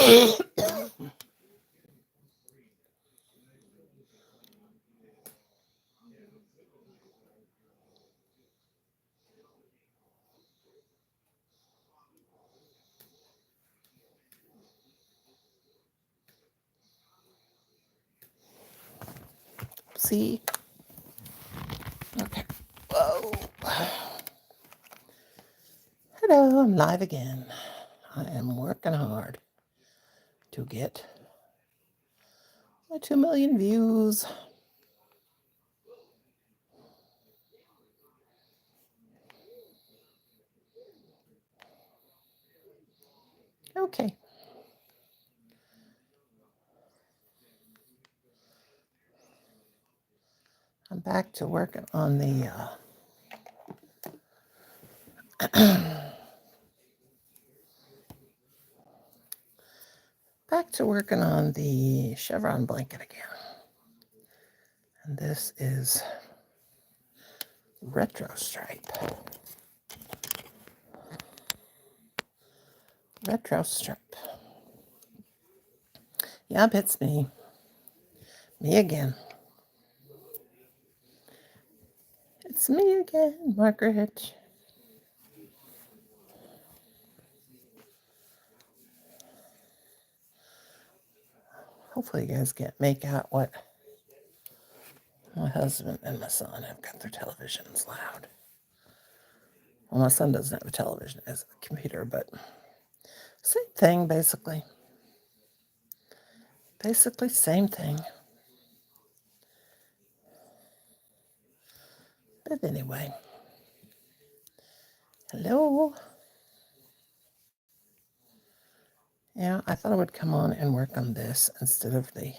See? Okay. Whoa. Hello, I'm live again. I am working hard to get my 2 million views. Okay. I'm back to working on the chevron blanket again. And this is retro stripe. Retro stripe. Yep, it's me. Me again. It's me again, Margaret. Hopefully you guys can't make out what my husband and my son have got their televisions loud. Well, my son doesn't have a television, he has a computer, but same thing, basically. Basically, same thing. But anyway. Hello. Yeah, I thought I would come on and work on this instead of the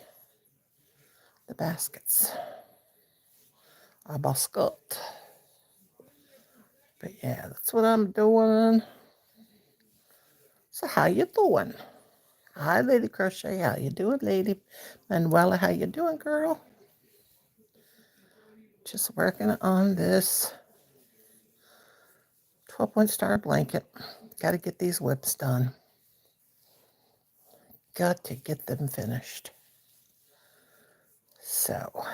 baskets. A basket. But yeah, that's what I'm doing. So how you doing? Hi, Lady Crochet. How you doing, Lady Manuela? How you doing, girl? Just working on this 12-point star blanket. Got to get these whips done. Got to get them finished. So,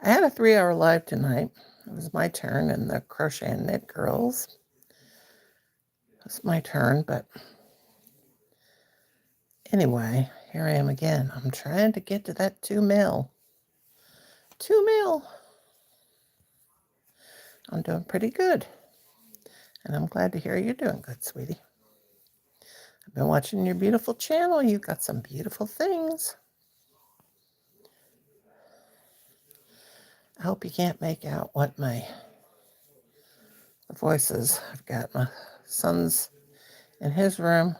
I had a 3-hour live tonight. It was my turn, and the Crochet and Knit girls. It's my turn, but anyway, here I am again. I'm trying to get to that 2 mil. 2 mil. I'm doing pretty good. And I'm glad to hear you're doing good, sweetie. I've been watching your beautiful channel. You've got some beautiful things. I hope you can't make out what the voices. I've got my son's in his room,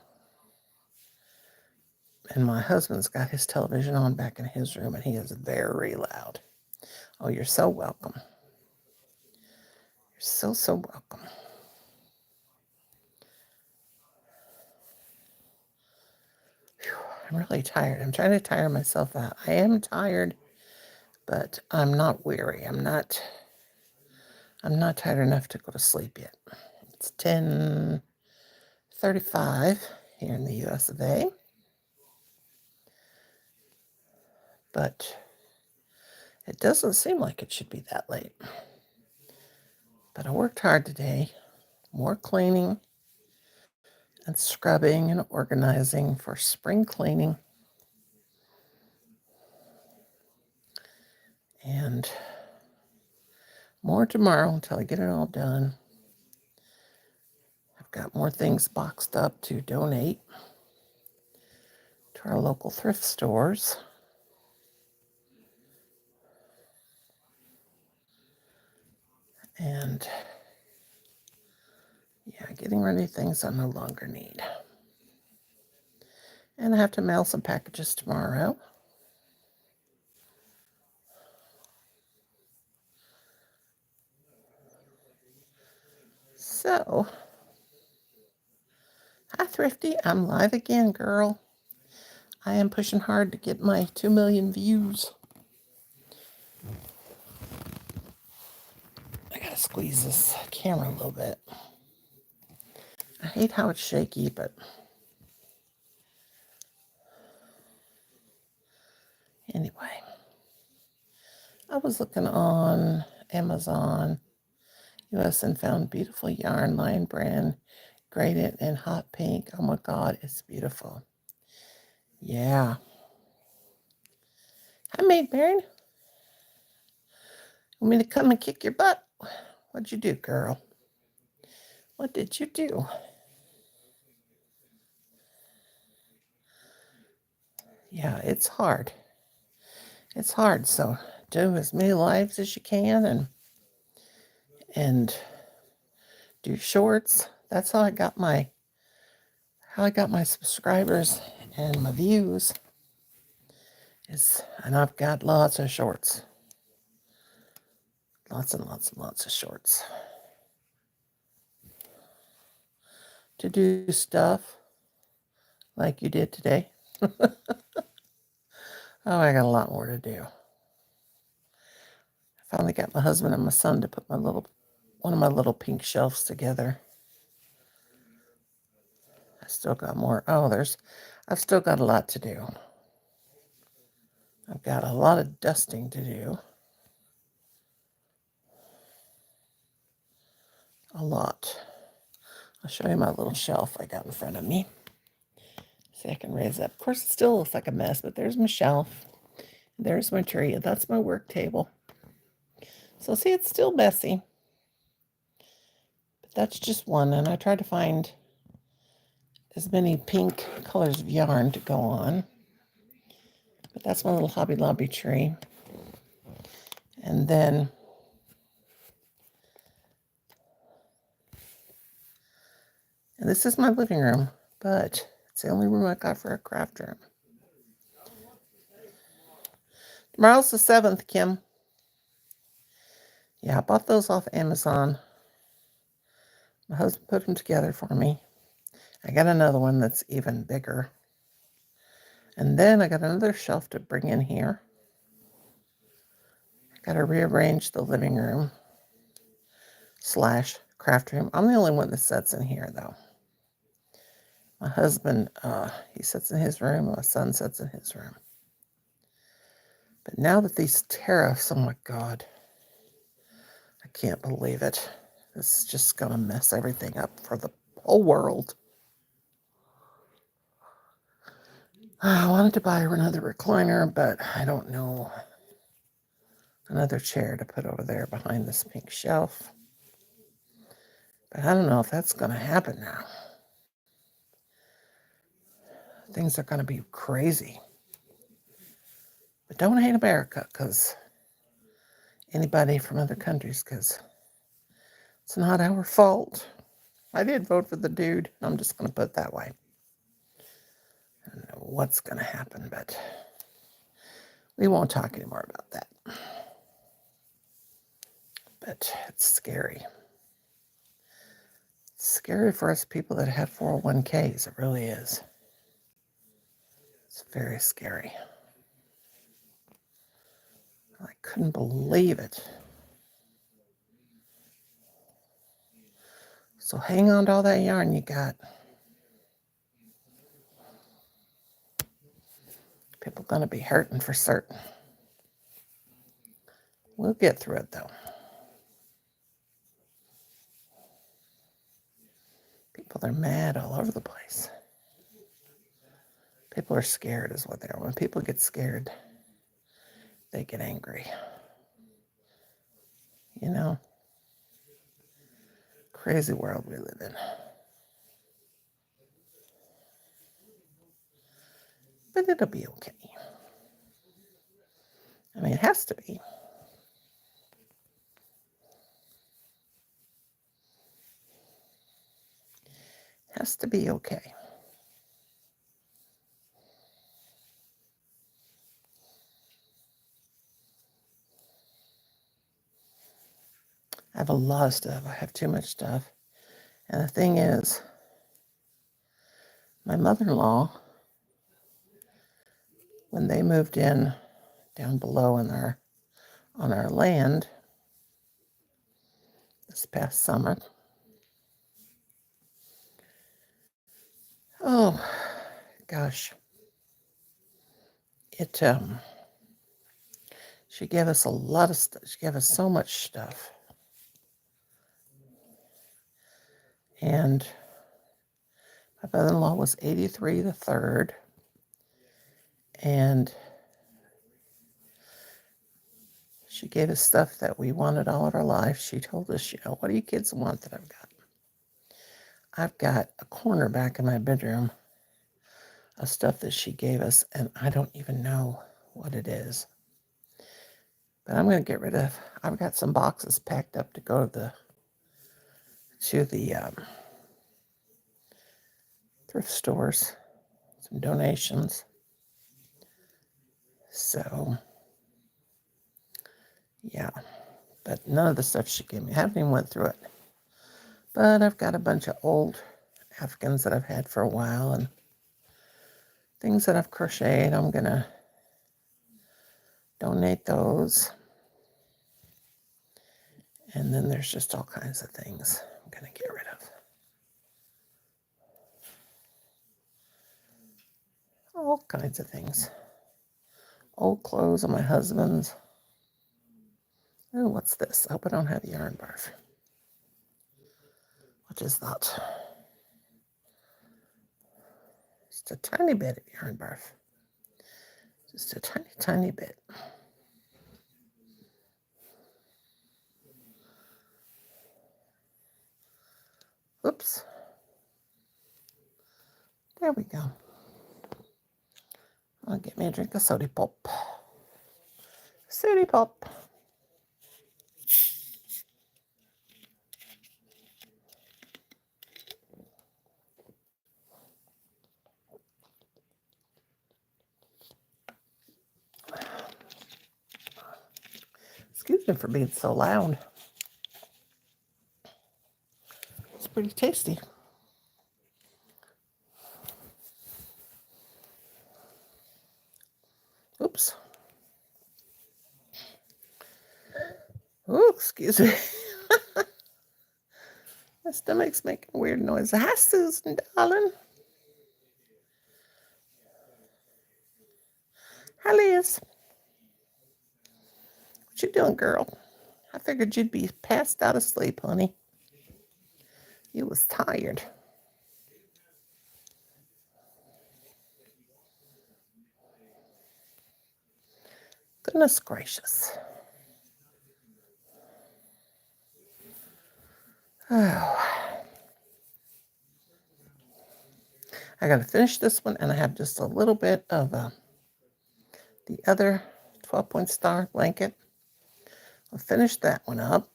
and my husband's got his television on back in his room, and he is very loud. Oh, you're so welcome. You're so, so welcome. Whew, I'm really tired. I'm trying to tire myself out. I am tired, but I'm not weary. I'm not tired enough to go to sleep yet. It's 10:35 here in the US of A. But it doesn't seem like it should be that late. But I worked hard today. More cleaning and scrubbing and organizing for spring cleaning. And more tomorrow until I get it all done. I've got more things boxed up to donate to our local thrift stores. And yeah, getting rid of things I no longer need. And I have to mail some packages tomorrow. So, hi Thrifty, I'm live again, girl. I am pushing hard to get my 2 million views. I gotta squeeze this camera a little bit. I hate how it's shaky, but Anyway, I was looking on Amazon US and found beautiful yarn, Lion Brand, graded in hot pink. Oh my God, it's beautiful. Yeah. Hi, Maid Baron. Want me to come and kick your butt? What'd you do, girl? What did you do? Yeah, it's hard. It's hard, so do as many lives as you can and do shorts. That's how I got my subscribers and my views. And I've got lots of shorts. Lots and lots and lots of shorts. To do stuff like you did today. Oh, I got a lot more to do. I finally got my husband and my son to put one of my little pink shelves together. I still got more. I've still got a lot to do. I've got a lot of dusting to do. A lot. I'll show you my little shelf I got in front of me. See, I can raise it up. Of course, it still looks like a mess, but there's my shelf. There's my tree. That's my work table. So see, it's still messy. But that's just one, and I tried to find as many pink colors of yarn to go on. But that's my little Hobby Lobby tree. And then this is my living room, but it's the only room I got for a craft room. Tomorrow's the 7th, Kim. Yeah, I bought those off Amazon. My husband put them together for me. I got another one that's even bigger. And then I got another shelf to bring in here. Got to rearrange the living room / craft room. I'm the only one that sits in here, though. My husband, he sits in his room. My son sits in his room. But now that these tariffs, oh my God, I can't believe it. This is just going to mess everything up for the whole world. I wanted to buy another recliner, but I don't know. Another chair to put over there behind this pink shelf. But I don't know if that's going to happen now. Things are going to be crazy. But don't hate America, because anybody from other countries, because it's not our fault. I did vote for the dude. I'm just going to put it that way. I don't know what's going to happen, but we won't talk anymore about that. But it's scary. It's scary for us people that have 401ks. It really is. It's very scary. I couldn't believe it. So hang on to all that yarn you got. People going to be hurting for certain. We'll get through it, though. People are mad all over the place. People are scared is what they are. When people get scared, they get angry. You know? Crazy world we live in. But it'll be okay. I mean, it has to be. It has to be okay. I have a lot of stuff. I have too much stuff. And the thing is, my mother-in-law, when they moved in down below on our land this past summer, oh gosh, it She gave us a lot of stuff. She gave us so much stuff. And my brother-in-law was 83 the 3rd. And she gave us stuff that we wanted all of our life. She told us, what do you kids want that I've got? I've got a corner back in my bedroom of stuff that she gave us, and I don't even know what it is. But I'm going to get rid of, I've got some boxes packed up to go to the thrift stores, some donations. So, yeah, but none of the stuff she gave me, I haven't even went through it. But I've got a bunch of old Afghans that I've had for a while and things that I've crocheted. I'm going to donate those. And then there's just all kinds of things I'm going to get rid of. All kinds of things. Old clothes of my husband's. Oh, what's this? I hope I don't have yarn barf. What is that? Just a tiny bit of yarn barf. Just a tiny, tiny bit. Oops. There we go. I'll get me a drink of soda pop. Soda pop. Excuse me for being so loud. It's pretty tasty. Oops. Oh, excuse me. My stomach's making a weird noise. Hi, Susan, darling. Hi, Liz. What you doing, girl? I figured you'd be passed out of sleep, honey. You was tired. Goodness gracious. Oh. I got to finish this one, and I have just a little bit of the other 12-point star blanket. I'll finish that one up.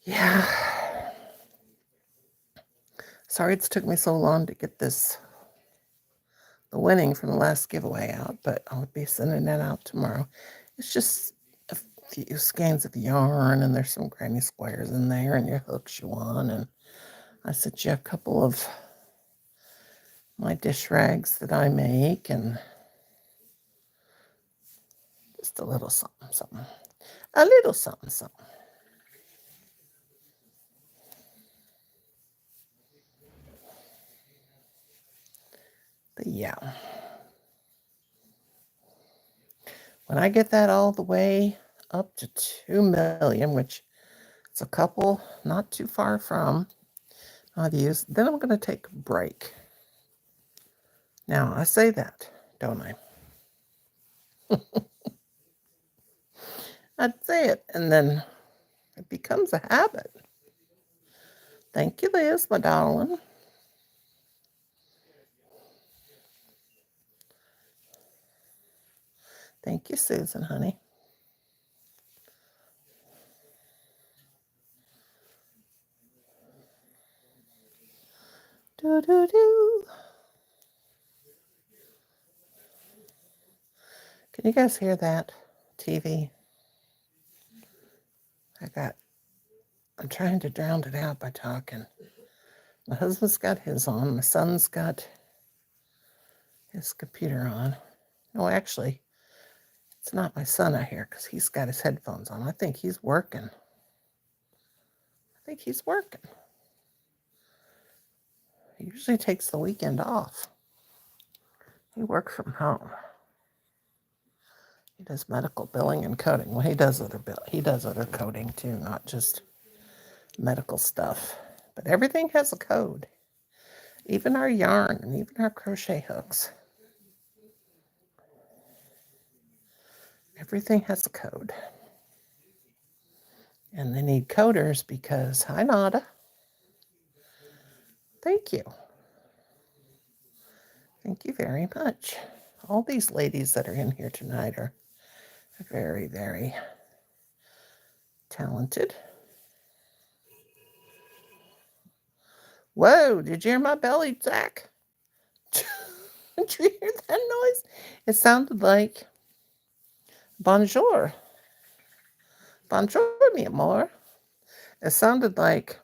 Yeah. Sorry it's took me so long to get the winning from the last giveaway out, but I'll be sending that out tomorrow. It's just a few skeins of yarn, and there's some granny squares in there, and your hooks you want, and I sent you a couple of my dish rags that I make, and just a little something, something. A little something, something. But yeah. When I get that all the way up to 2 million, which it's a couple not too far from views, then I'm going to take a break. Now, I say that, don't I? I'd say it, and then it becomes a habit. Thank you, Liz, my darling. Thank you, Susan, honey. Do, do, do. Can you guys hear that? TV. I'm trying to drown it out by talking. My husband's got his on. My son's got his computer on. No, actually, it's not my son I hear because he's got his headphones on. I think he's working. He usually takes the weekend off. He works from home. He does medical billing and coding. Well, he does other coding too, not just medical stuff. But everything has a code. Even our yarn and even our crochet hooks. Everything has a code. And they need coders because, hi Nada. Thank you. Thank you very much. All these ladies that are in here tonight are very, very talented. Whoa, did you hear my belly, Zach? Did you hear that noise? It sounded like bonjour. Bonjour, mi amor. It sounded like,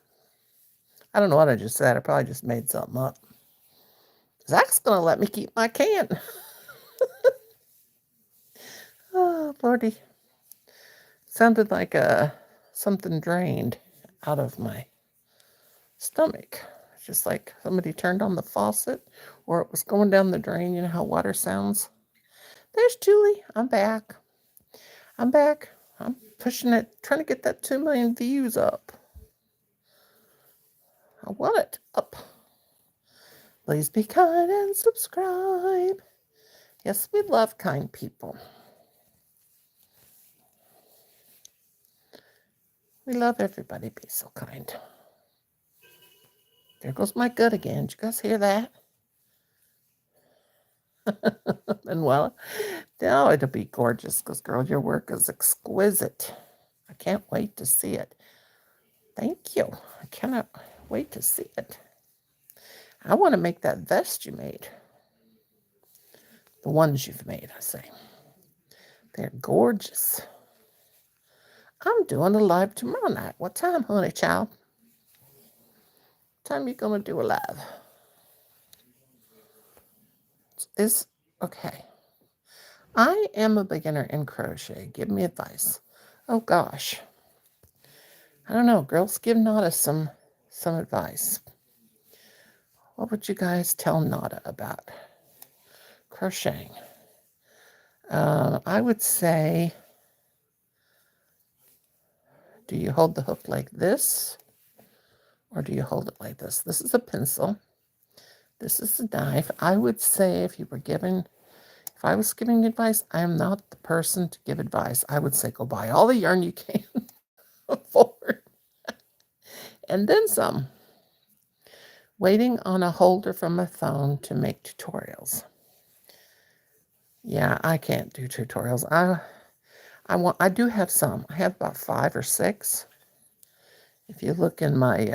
I don't know what I just said. I probably just made something up. Zach's going to let me keep my can. Oh, Lordy. Sounded like something drained out of my stomach. It's just like somebody turned on the faucet or it was going down the drain. You know how water sounds? There's Julie. I'm back. I'm pushing it, trying to get that 2 million views up. I want it up. Please be kind and subscribe. Yes, we love kind people. We love everybody be so kind. There goes my gut again. Did you guys hear that? And well, now it'll be gorgeous because, girl, your work is exquisite. I can't wait to see it. Thank you. I cannot wait to see it. I want to make that vest you made. The ones you've made, I say. They're gorgeous. I'm doing a live tomorrow night. What time, honey child? What time you going to do a live? It's okay. I am a beginner in crochet. Give me advice. Oh, gosh. I don't know. Girls, give Nada some advice. What would you guys tell Nada about crocheting? I would say, do you hold the hook like this? Or do you hold it like this? This is a pencil. This is a knife. I would say if I was giving advice, I am not the person to give advice. I would say go buy all the yarn you can afford. And then some. Waiting on a holder from a phone to make tutorials. Yeah, I can't do tutorials. I do have some. I have about 5 or 6. If you look in my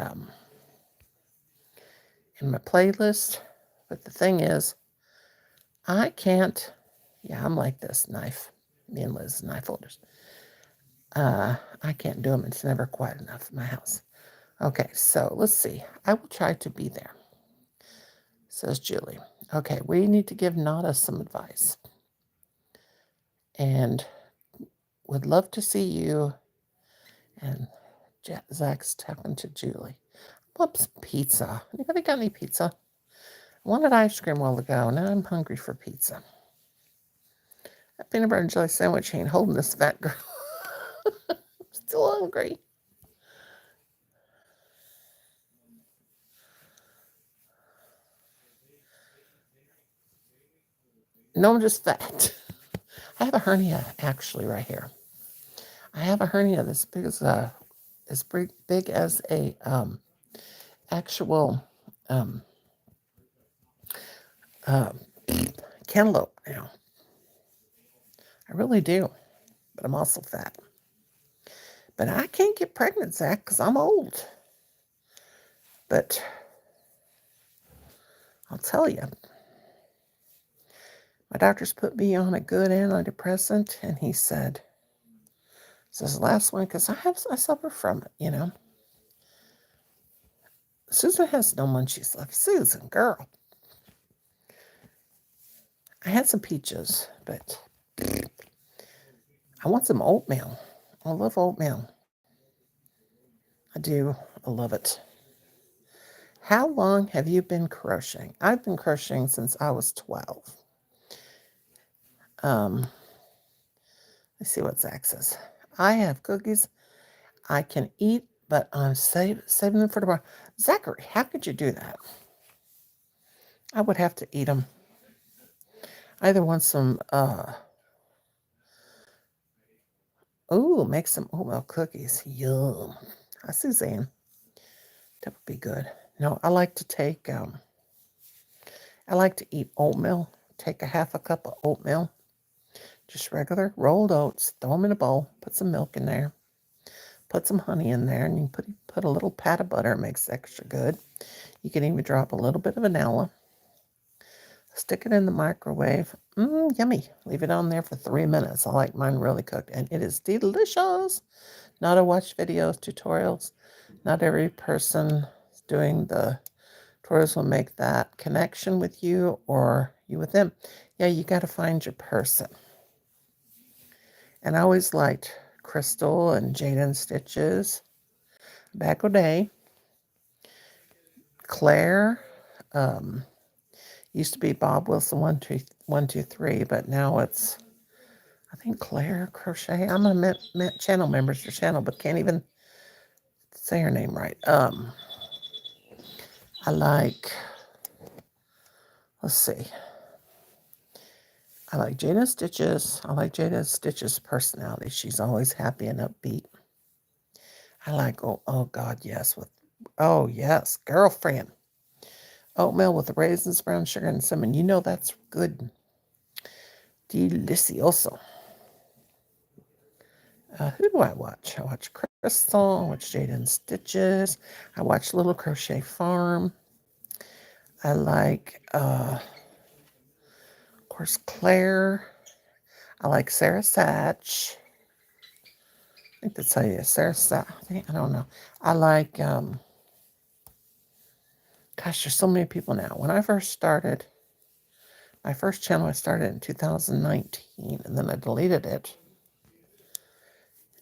playlist, but the thing is, I can't. Yeah, I'm like this knife. Me and Liz knife holders. I can't do them. It's never quite enough in my house. Okay, so let's see. I will try to be there, says Julie. Okay, we need to give Nada some advice. And would love to see you. And Zach's talking to Julie. Want some pizza. Anybody got any pizza? I wanted ice cream a while ago. Now I'm hungry for pizza. That peanut butter and jelly sandwich ain't holding this fat girl. I'm still hungry. No, I'm just fat. I have a hernia actually right here. I have a hernia that's big as a actual cantaloupe now. I really do, but I'm also fat. But I can't get pregnant, Zach, because I'm old. But I'll tell you, my doctor's put me on a good antidepressant, and he said, this is the last one because I suffer from it, you know. Susan has no munchies left. Susan, girl. I had some peaches, but I want some oatmeal. I love oatmeal. I do. I love it. How long have you been crocheting? I've been crocheting since I was 12. Let's see what Zach says. I have cookies I can eat, but I'm saving them for tomorrow. Zachary, how could you do that? I would have to eat them. I either want some, make some oatmeal cookies. Yum. Hi, Suzanne. That would be good. No, I like to take, I like to eat oatmeal. Take a half a cup of oatmeal, just regular rolled oats, throw them in a bowl, put some milk in there, put some honey in there, and you put a little pat of butter. It makes it extra good. You can even drop a little bit of vanilla. Stick it in the microwave. Yummy. Leave it on there for 3 minutes. I like mine really cooked, and it is delicious. Not to watch videos, tutorials. Not every person doing the tutorials will make that connection with you or you with them. Yeah, you got to find your person. And I always liked Crystal and Jaden Stitches. Back O'Day. Claire. Used to be Bob Wilson 123, but now it's, I think, Claire Crochet. I'm a channel member to your channel, but can't even say her name right. I like, let's see. I like Jada Stitches. I like Jada Stitches' personality. She's always happy and upbeat. I like, oh God, yes. Yes, girlfriend. Oatmeal with raisins, brown sugar, and cinnamon. You know that's good. Delicioso. Who do I watch? I watch Crystal. I watch Jaden Stitches. I watch Little Crochet Farm. I like, of course, Claire. I like Sarah Satch. I think that's how you Sarah Satch. I don't know. I like, gosh, there's so many people now. When I first started, my first channel I started in 2019, and then I deleted it.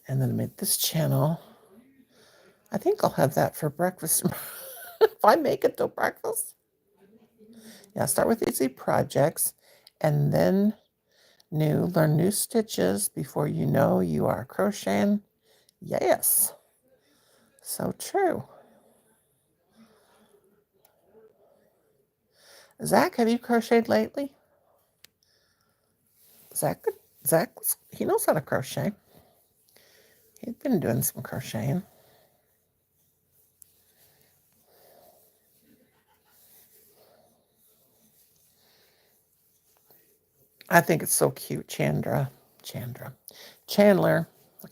And then I made this channel. I think I'll have that for breakfast. If I make it till breakfast. Yeah, start with easy projects and then learn new stitches before you know you are crocheting. Yes, so true. Zach, have you crocheted lately? Zach, he knows how to crochet. He's been doing some crocheting. I think it's so cute, Chandler. I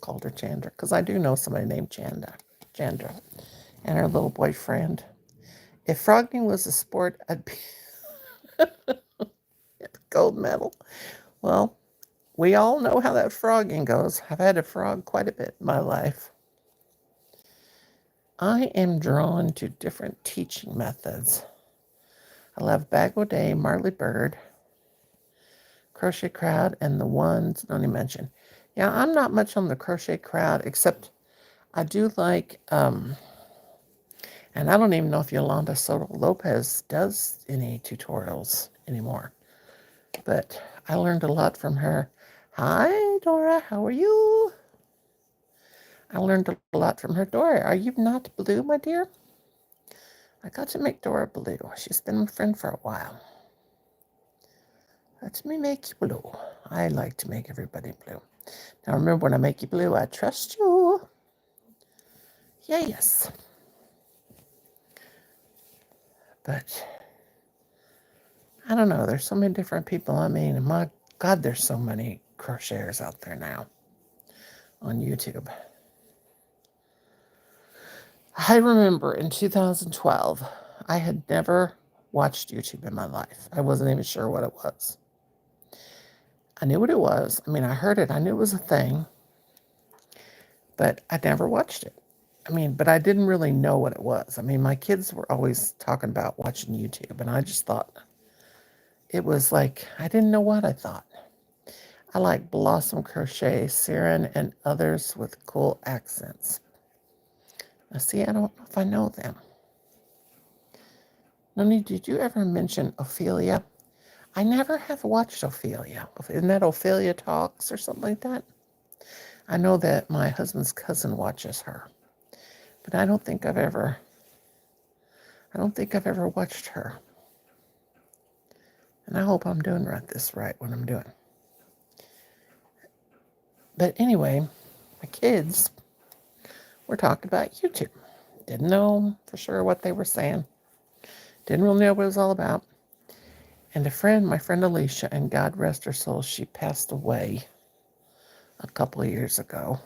called her Chandler because I do know somebody named Chandra, and her little boyfriend. If frogging was a sport, I'd be gold medal. Well, we all know how that frogging goes. I've had to frog quite a bit in my life. I am drawn to different teaching methods. I love Bag O' Day, Marley Bird, Crochet Crowd, and the ones don't even mention. Yeah, I'm not much on the Crochet Crowd, except I do like, and I don't even know if Yolanda Soto Lopez does any tutorials anymore. But I learned a lot from her. Hi, Dora, how are you? I learned a lot from her. Dora, are you not blue, my dear? I got to make Dora blue. She's been my friend for a while. Let me make you blue. I like to make everybody blue. Now remember, when I make you blue, I trust you. Yes. But I don't know. There's so many different people. I mean, my God, there's so many crocheters out there now on YouTube. I remember in 2012, I had never watched YouTube in my life. I wasn't even sure what it was. I knew what it was. I mean, I heard it. I knew it was a thing, but I never watched it. I mean, but I didn't really know what it was. I mean, my kids were always talking about watching YouTube, and I just thought it was like, I didn't know what I thought. I like Blossom Crochet, Siren, and others with cool accents. Now, see, I don't know if I know them. Noni, did you ever mention Ophelia? I never have watched Ophelia. Isn't that Ophelia Talks or something like that? I know that my husband's cousin watches her, but I don't think I've ever watched her. And I hope I'm doing right what I'm doing. But anyway, my kids were talking about YouTube. Didn't know for sure what they were saying. Didn't really know what it was all about. And my friend Alicia, and God rest her soul, she passed away a couple of years ago.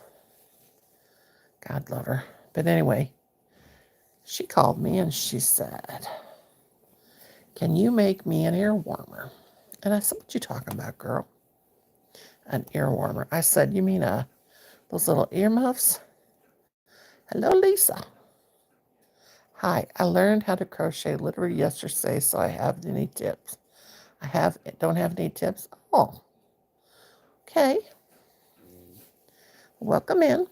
God love her. But anyway, she called me and she said, "Can you make me an ear warmer?" And I said, "What you talking about, girl?" An ear warmer. I said, "You mean those little earmuffs?" "Hello, Lisa. Hi, I learned how to crochet literally yesterday, so I have any tips. Don't have any tips? Oh, okay. Welcome in."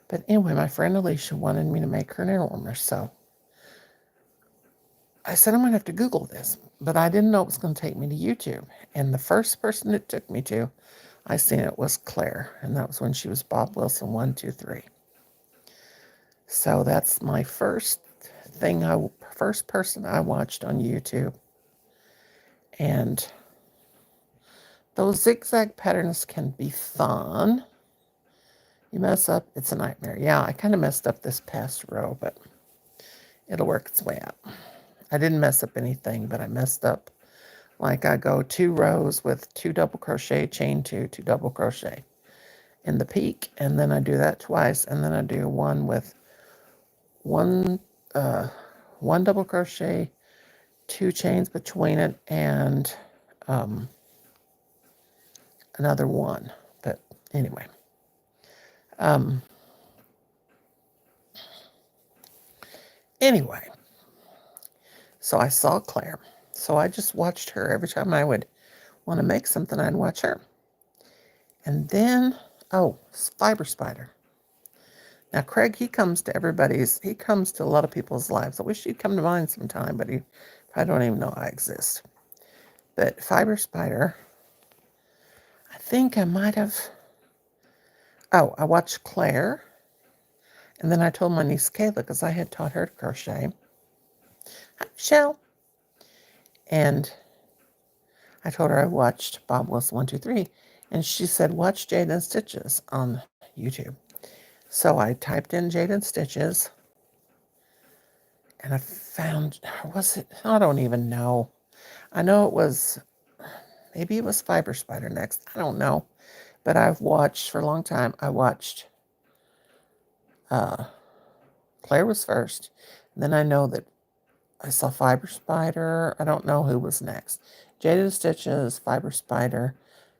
But anyway, my friend Alicia wanted me to make her an ear warmer, so I said I'm going to have to Google this, but I didn't know it was going to take me to YouTube. And the first person it took me to, I seen it was Claire, and that was when she was Bob Wilson 123. So that's my first person I watched on YouTube. And those zigzag patterns can be fun. You mess up, it's a nightmare. Yeah, I kind of messed up this past row, but it'll work its way out. I didn't mess up anything, but I messed up. Like I go 2 rows with 2 double crochet, chain 2, 2 double crochet in the peak, and then I do that twice, and then I do one with one double crochet, 2 chains between it, and another one. But anyway, so I saw Claire. So I just watched her. Every time I would want to make something, I'd watch her. And then, Fiber Spider. Now, Craig, he comes to a lot of people's lives. I wish he'd come to mine sometime, but I don't even know I exist. But Fiber Spider, I think I might have, I watched Claire, and then I told my niece Kayla, because I had taught her to crochet. Hi, Michelle. And I told her I watched Bob Wilson 123, and she said, "Watch Jaden Stitches on YouTube." So I typed in Jaden Stitches, and I found, I don't even know. I know maybe it was Fiber Spider next. I don't know. But I've watched for a long time. I watched Claire was first. And then I know that I saw Fiber Spider. I don't know who was next. Jaden Stitches, Fiber Spider,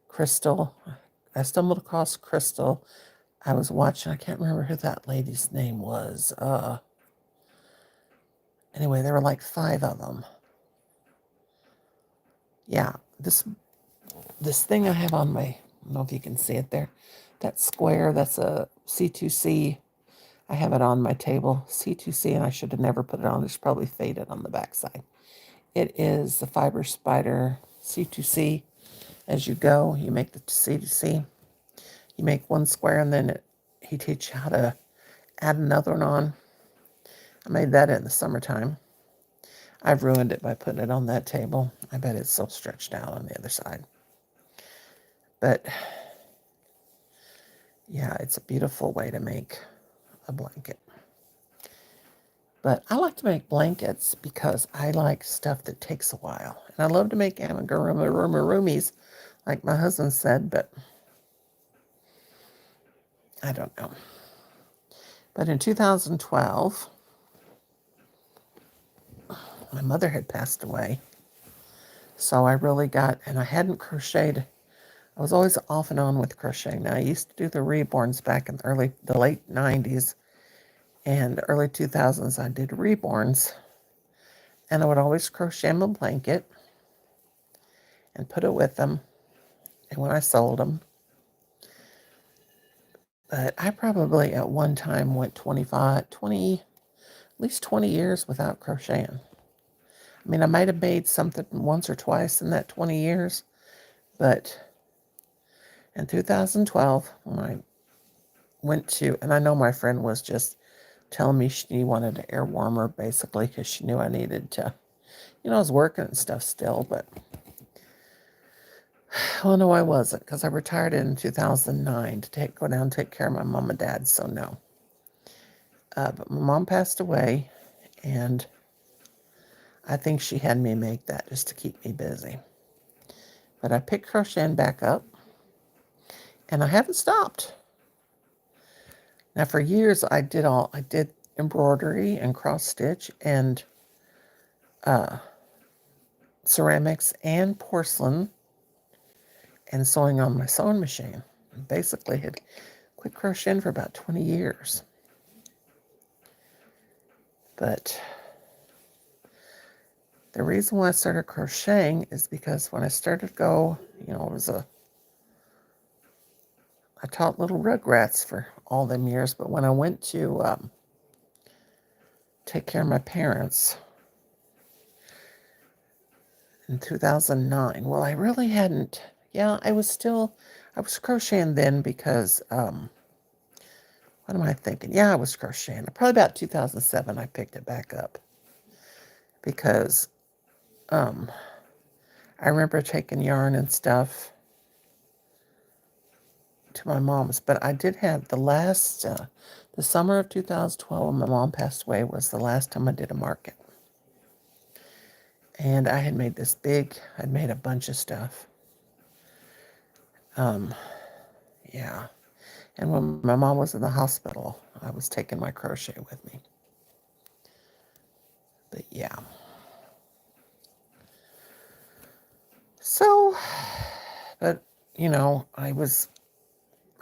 Crystal. I stumbled across Crystal. I was watching, I can't remember who that lady's name was. Anyway, there were like 5 of them. Yeah, this thing I have on my, I don't know if you can see it there. That square, that's a C2C. I have it on my table, C2C, and I should have never put it on. It's probably faded on the backside. It is the Fiber Spider C2C. As you go, you make the C2C. You make one square, and then he teaches you how to add another one on. I made that in the summertime. I've ruined it by putting it on that table. I bet it's so stretched out on the other side. But yeah, it's a beautiful way to make a blanket. But I like to make blankets because I like stuff that takes a while. And I love to make amigurumis, like my husband said, but I don't know. But in 2012, my mother had passed away. So I really and I hadn't crocheted. I was always off and on with crocheting. Now, I used to do the reborns back in the late 90s and early 2000s. I did reborns, and I would always crochet them a blanket and put it with them, and when I sold them. But I probably at one time went 20, least 20 years without crocheting. I mean, I might have made something once or twice in that 20 years, but in 2012, when I went to, and I know my friend was just telling me she wanted an air warmer, basically, because she knew I needed to, I was working and stuff still, but, well, no, I wasn't, because I retired in 2009 to go down and take care of my mom and dad, so no. But my mom passed away, and I think she had me make that just to keep me busy. But I picked crocheting back up, and I haven't stopped. Now, for years, I did embroidery and cross stitch and ceramics and porcelain and sewing on my sewing machine. Basically, had quit crocheting for about 20 years. But the reason why I started crocheting is because when I started to go, I taught little Rugrats for all them years, but when I went to take care of my parents in 2009, well, I really hadn't, I was crocheting then because, what am I thinking? Yeah, I was crocheting. Probably about 2007, I picked it back up because I remember taking yarn and stuff to my mom's, but I did have the summer of 2012 when my mom passed away was the last time I did a market. And I had made I'd made a bunch of stuff. Yeah. And when my mom was in the hospital, I was taking my crochet with me. But yeah. So, but,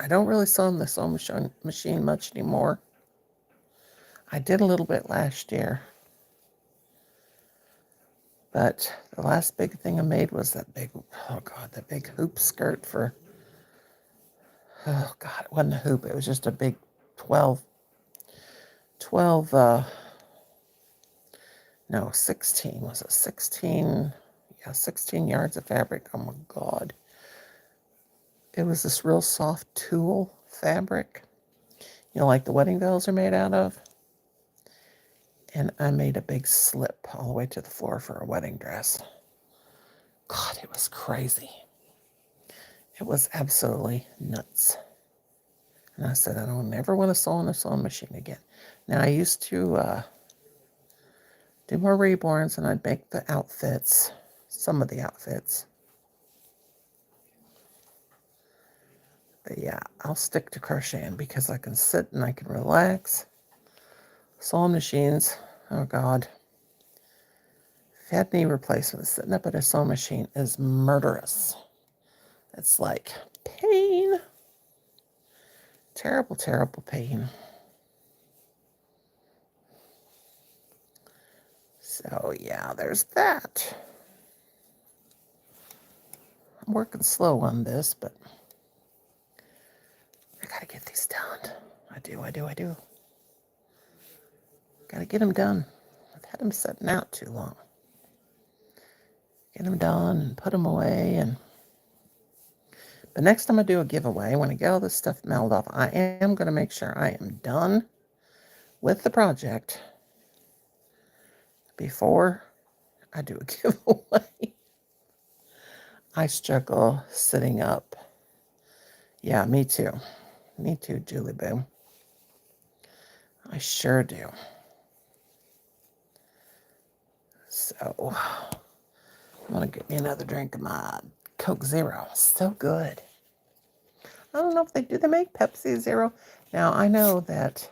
I don't really sew on the sewing machine much anymore. I did a little bit last year. But the last big thing I made was that big hoop skirt for, it wasn't a hoop. It was just a big 12, 16. Was it 16? Yeah, 16 yards of fabric. Oh my God. It was this real soft tulle fabric, like the wedding veils are made out of. And I made a big slip all the way to the floor for a wedding dress. God, it was crazy. It was absolutely nuts. And I said, I don't ever want to sew on a sewing machine again. Now, I used to do more reborns, and I'd make the outfits, some of the outfits. But yeah, I'll stick to crocheting because I can sit and I can relax. Sewing machines, oh God. If you had knee replacements, sitting up at a sewing machine is murderous. It's like pain. Terrible, terrible pain. So yeah, there's that. I'm working slow on this, but I gotta get these done. I do. Gotta get them done. I've had them sitting out too long. Get them done and put them away. But next time I do a giveaway, when I get all this stuff mailed off, I am going to make sure I am done with the project before I do a giveaway. I struggle sitting up. Yeah, me too. Me too, Julie Boo. I sure do. So, I'm going to get me another drink of my Coke Zero. So good. I don't know if they make Pepsi Zero. Now, I know that,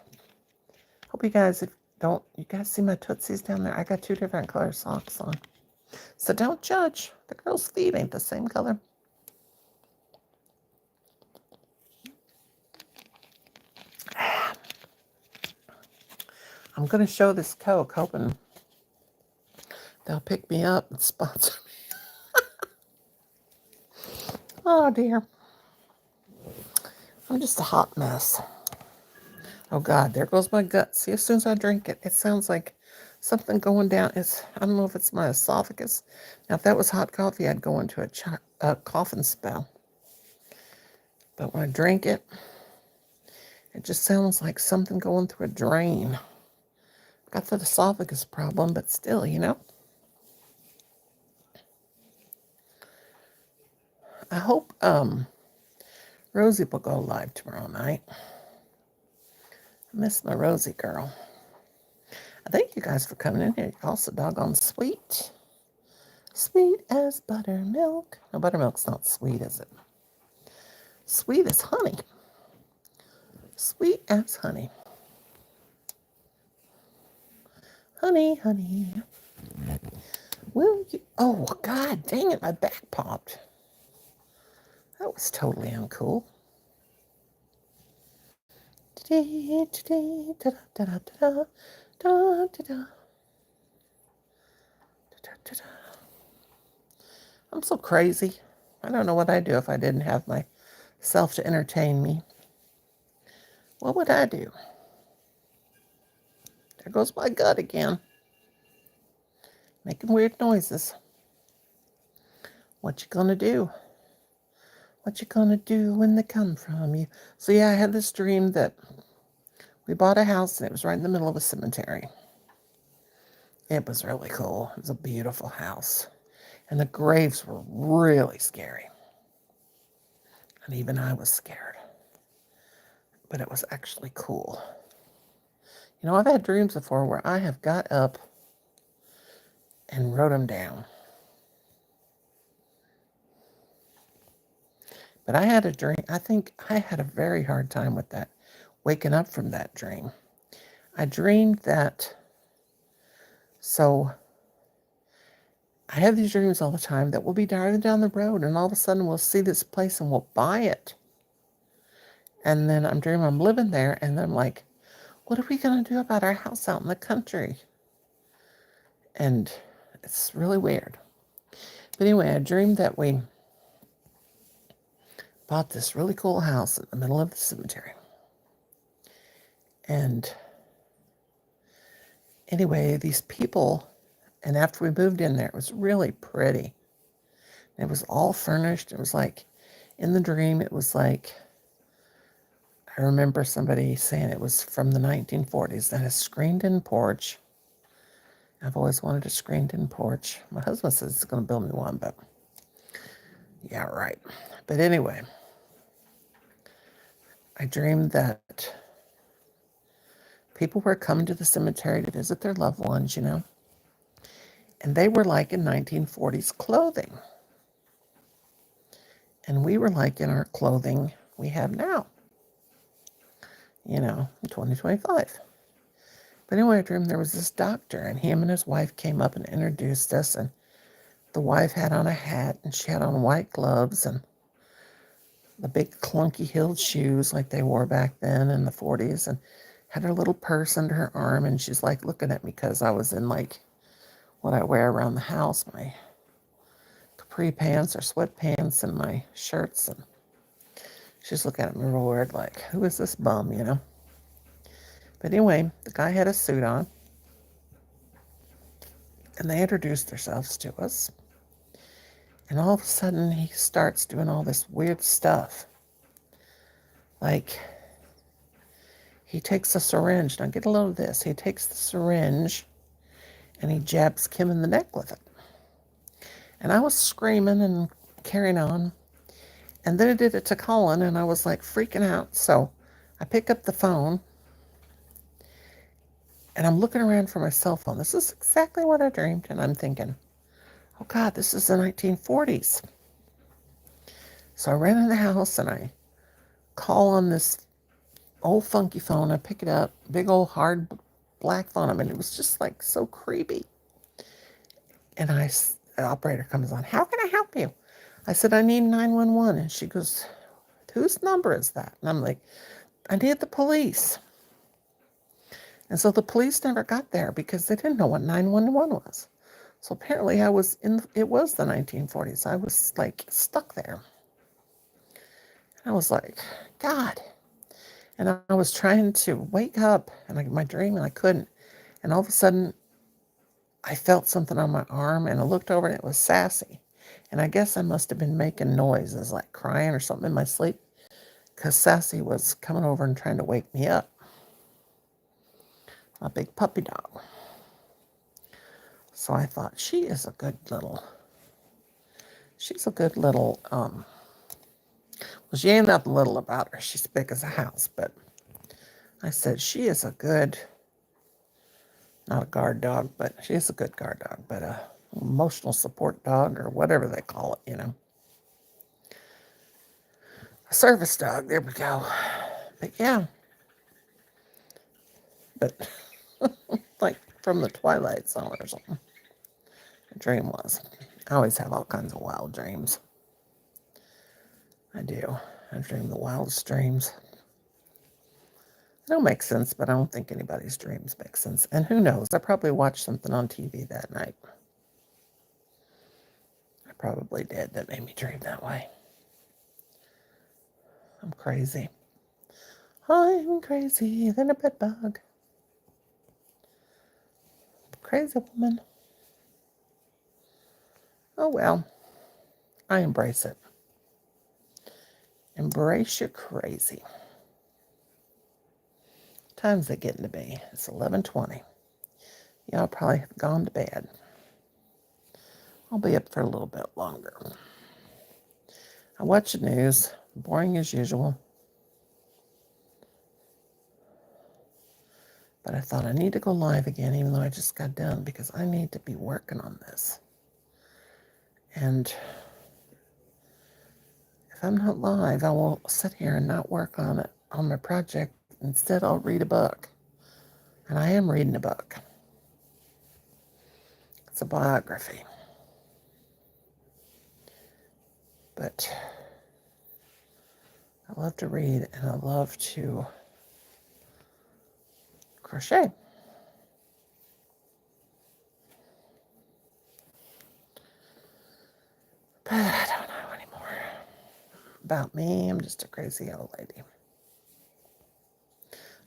hope you guys you guys see my Tootsies down there? I got 2 different color socks on. So don't judge. The girl's feet ain't the same color. I'm going to show this Coke, hoping they'll pick me up and sponsor me. Oh, dear. I'm just a hot mess. Oh God, there goes my gut. See, as soon as I drink it, it sounds like something going down. I don't know if it's my esophagus. Now, if that was hot coffee, I'd go into a coughing spell. But when I drink it, it just sounds like something going through a drain. Got that esophagus problem, but still, I hope Rosie will go live tomorrow night. I miss my Rosie girl. I thank you guys for coming in here. You're also doggone sweet. Sweet as buttermilk. No, buttermilk's not sweet, is it? Sweet as honey. Sweet as honey. Honey, honey. Will you? Oh, God dang it, my back popped. That was totally uncool. I'm so crazy. I don't know what I'd do if I didn't have myself to entertain me. What would I do? There goes my gut again. Making weird noises. What you gonna do? What you gonna do when they come from you? So yeah, I had this dream that we bought a house and it was right in the middle of a cemetery. It was really cool. It was a beautiful house. And the graves were really scary. And even I was scared. But it was actually cool. I've had dreams before where I have got up and wrote them down. But I had a dream. I think I had a very hard time with that, waking up from that dream. I dreamed that, so I have these dreams all the time that we'll be driving down the road and all of a sudden we'll see this place and we'll buy it. And then I'm dreaming I'm living there and then I'm like, what are we going to do about our house out in the country? And it's really weird. But anyway, I dreamed that we bought this really cool house in the middle of the cemetery. And anyway, these people, and after we moved in there, it was really pretty. It was all furnished. It was like, in the dream, it was like, I remember somebody saying it was from the 1940s, that a screened-in porch. I've always wanted a screened-in porch. My husband says he's going to build me one, but yeah, right. But anyway, I dreamed that people were coming to the cemetery to visit their loved ones, and they were like in 1940s clothing. And we were like in our clothing we have now, in 2025. But anyway, I dreamed there was this doctor, and him and his wife came up and introduced us, and the wife had on a hat, and she had on white gloves, and the big clunky heeled shoes like they wore back then in the 40s, and had her little purse under her arm, and she's like looking at me because I was in like what I wear around the house, my capri pants or sweatpants and my shirts, and she's looking at me real weird like, who is this bum, But anyway, the guy had a suit on, and they introduced themselves to us, and all of a sudden he starts doing all this weird stuff. Like, he takes a syringe. Now get a load of this. He takes the syringe and he jabs Kim in the neck with it. And I was screaming and carrying on. And then he did it to Colin, and I was like freaking out. So I pick up the phone and I'm looking around for my cell phone. This is exactly what I dreamed. And I'm thinking, oh God, this is the 1940s. So I ran in the house and I call on this old funky phone. I pick it up, big old hard black phone. I mean, it was just like so creepy. And the operator comes on. How can I help you? I said, I need 911. And she goes, whose number is that? And I'm like, I need the police. And so the police never got there because they didn't know what 911 was. So apparently it was the 1940s. I was like stuck there. And I was like, God. And I was trying to wake up and my dream and I couldn't. And all of a sudden, I felt something on my arm and I looked over and it was Sassy. And I guess I must have been making noises like crying or something in my sleep because Sassy was coming over and trying to wake me up. A big puppy dog. So I thought, she's a good little, well, she ain't nothing little about her. She's big as a house, but I said, she is a good, not a guard dog, but she is a good guard dog, but a emotional support dog or whatever they call it, A service dog, there we go. But yeah, but like from the Twilight Zone or something. The dream was. I always have all kinds of wild dreams. I do. I dream the wildest dreams. They don't make sense, but I don't think anybody's dreams make sense. And who knows? I probably watched something on TV that night. I probably did that made me dream that way. I'm crazy. I'm crazy than a bed bug. Crazy woman. Oh well. I embrace it. Embrace your crazy. Time's it getting to be? It's 11:20. Y'all probably have gone to bed. I'll be up for a little bit longer. I watch the news. Boring as usual. But I thought I need to go live again, even though I just got done, because I need to be working on this. And if I'm not live, I will sit here and not work on it, on my project. Instead, I'll read a book. And I am reading a book. It's a biography. But I love to read and I love to crochet. But I don't know anymore. About me, I'm just a crazy old lady.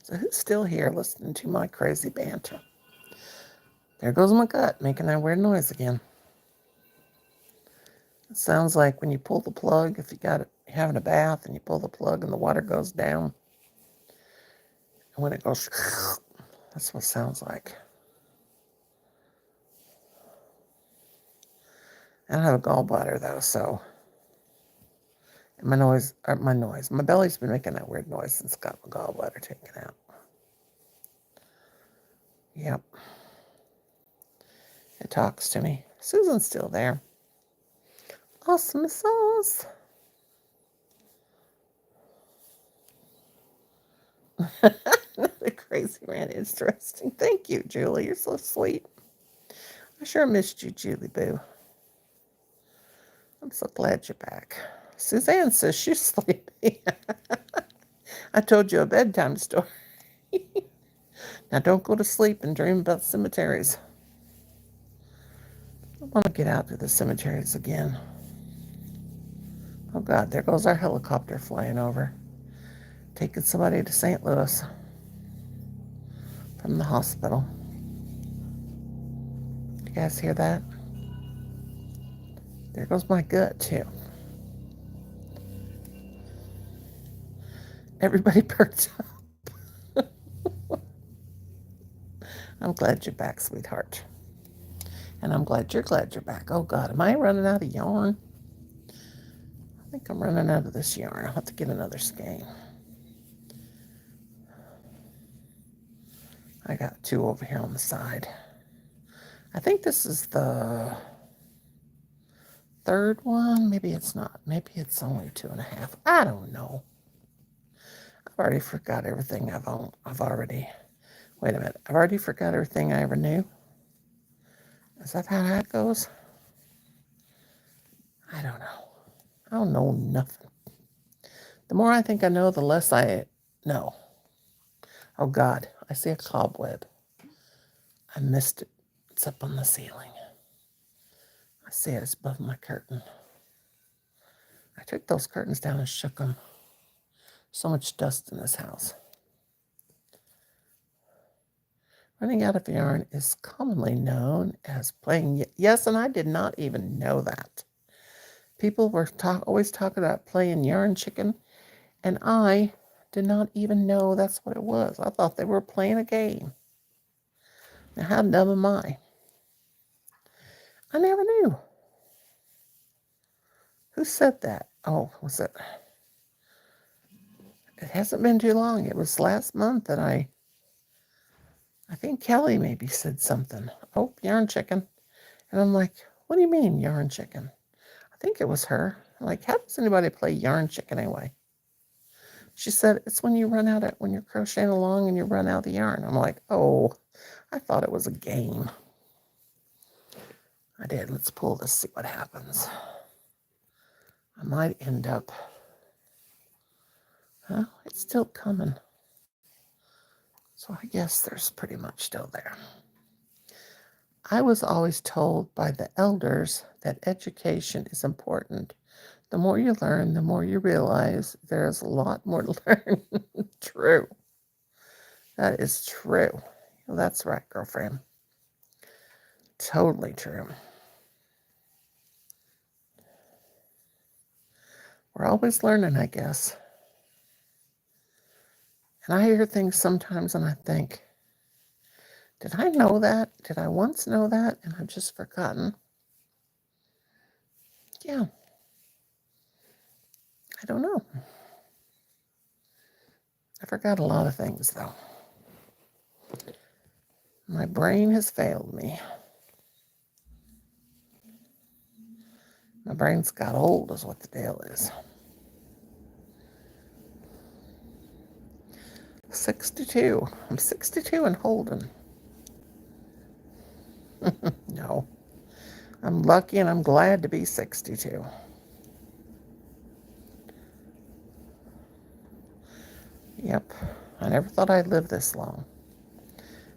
So who's still here listening to my crazy banter? There goes my gut, making that weird noise again. It sounds like when you pull the plug, if you're having a bath and you pull the plug and the water goes down. And when it goes, that's what it sounds like. I don't have a gallbladder though, so my belly's been making that weird noise since I got my gallbladder taken out. Yep. It talks to me. Susan's still there. Awesome sauce. Another crazy man. Interesting. Thank you, Julie. You're so sweet. I sure missed you, Julie Boo. I'm so glad you're back. Suzanne says she's sleepy. I told you a bedtime story. Now don't go to sleep and dream about cemeteries. I want to get out to the cemeteries again. Oh God, there goes our helicopter flying over. Taking somebody to St. Louis from the hospital. You guys hear that? There goes my gut too. Everybody perked up. I'm glad you're back, sweetheart. And I'm glad you're back. Oh God, am I running out of yarn? I think I'm running out of this yarn. I'll have to get another skein. I got two over here on the side. I think this is the third one. Maybe it's not. Maybe it's only 2.5. I don't know. I've already forgot everything I've already. Wait a minute. I've already forgot everything I ever knew. Is that how that goes? I don't know. I don't know nothing. The more I think I know, the less I know. Oh God, I see a cobweb. I missed it. It's up on the ceiling. I see it. It's above my curtain. I took those curtains down and shook them. So much dust in this house. Running out of yarn is commonly known as playing. Yes, and I did not even know that. People were always talking about playing yarn chicken, and I did not even know that's what it was. I thought they were playing a game. Now, how dumb am I? I never knew. Who said that? Oh, was it? It hasn't been too long. It was last month that I think Kelly maybe said something. Oh, yarn chicken. And I'm like, what do you mean yarn chicken? I think it was her. I'm like, how does anybody play yarn chicken anyway? She said, it's when you run out of, when you're crocheting along and you run out of the yarn. I'm like, oh, I thought it was a game. I did. Let's pull this, see what happens. I might end up, it's still coming. So I guess there's pretty much still there. I was always told by the elders that education is important. The more you learn, the more you realize there's a lot more to learn. True. That is true. Well, that's right, girlfriend. Totally true. We're always learning, I guess. And I hear things sometimes and I think, did I know that? Did I once know that? And I've just forgotten. Yeah. I don't know. I forgot a lot of things, though. My brain has failed me. My brain's got old is what the deal is. 62. I'm 62 and holding. No. I'm lucky and I'm glad to be 62. Yep. I never thought I'd live this long.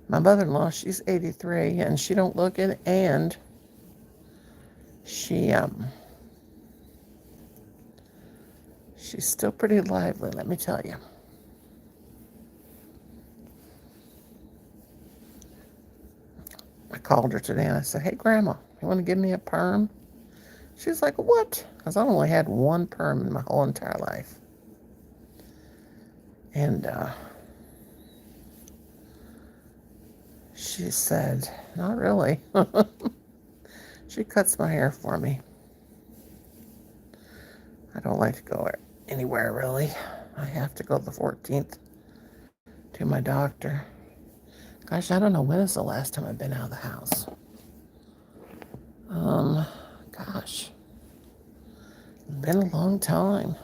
My mother-in-law, she's 83 and she don't look it, and she's still pretty lively, let me tell you. I called her today and I said, hey, Grandma, you want to give me a perm? She's like, what? Because I only had one perm in my whole entire life. And she said, not really. She cuts my hair for me. I don't like to go anywhere, really. I have to go the 14th to my doctor. Gosh, I don't know when is the last time I've been out of the house. Gosh. It's been a long time.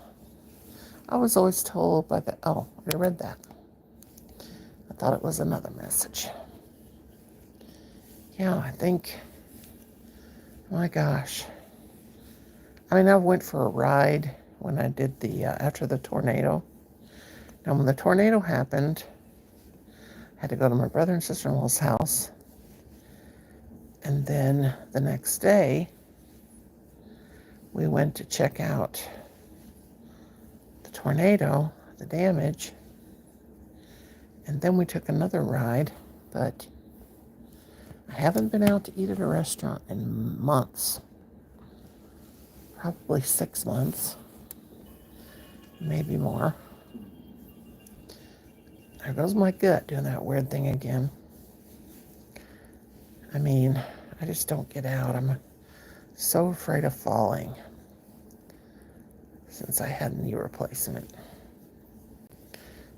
I was always told by the, oh, I read that. I thought it was another message. Yeah, I think, my gosh. I mean, I went for a ride when I did the, after the tornado. Now, when the tornado happened, I had to go to my brother and sister-in-law's house. And then the next day, we went to check out the tornado, the damage. And then we took another ride, but I haven't been out to eat at a restaurant in months. Probably 6 months, maybe more. There goes my gut doing that weird thing again. I mean, I just don't get out. I'm so afraid of falling since I had a knee replacement.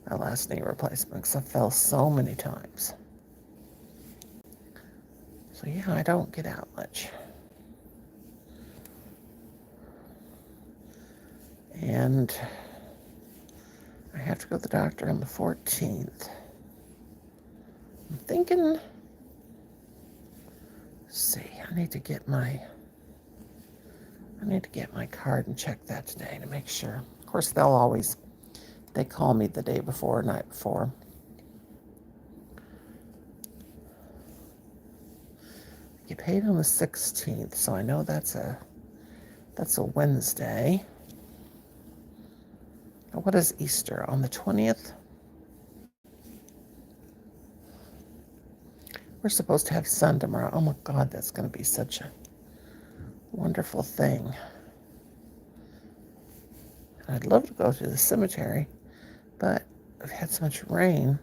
My last knee replacement, because I fell so many times. So yeah, I don't get out much. And I have to go to the doctor on the 14th. I'm thinking, let's see, I need to get my card and check that today to make sure. Of course, they call me the day before, night before. I get paid on the 16th, so I know that's a Wednesday. Oh What is Easter? On the 20th? We're supposed to have sun tomorrow. Oh my God, that's going to be such a wonderful thing. I'd love to go to the cemetery, but I've had so much rain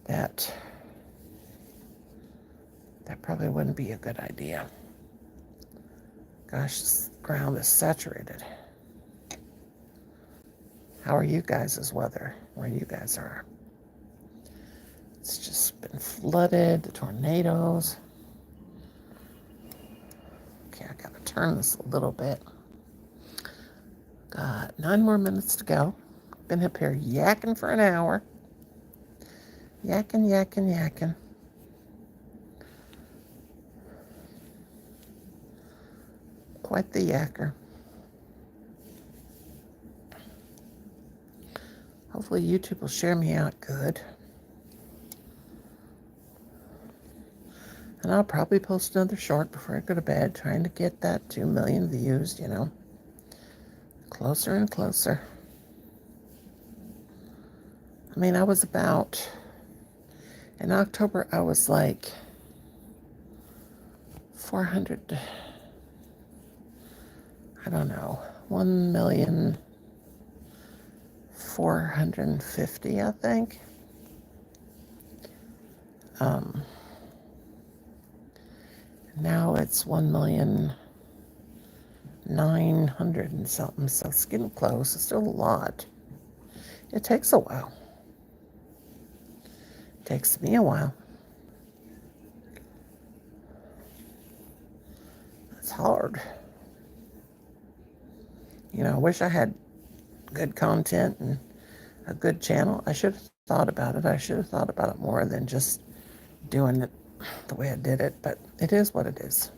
that probably wouldn't be a good idea. Gosh, this ground is saturated. How are you guys' weather where you guys are? It's just been flooded, the tornadoes. Okay, I gotta turn this a little bit. Got 9 more minutes to go. Been up here yakking for an hour. Yakking. Quite the yacker. Hopefully YouTube will share me out good. And I'll probably post another short before I go to bed, trying to get that 2 million views, you know. Closer and closer. I mean, I was about, in October, I was like 400, I don't know, 1,450,000, I think. Now it's 1,900,000 and something, so it's getting close. It's still a lot. It takes a while. It takes me a while. It's hard. You know, I wish I had good content and a good channel. I should have thought about it. I should have thought about it more than just doing it the way I did it, but it is what it is.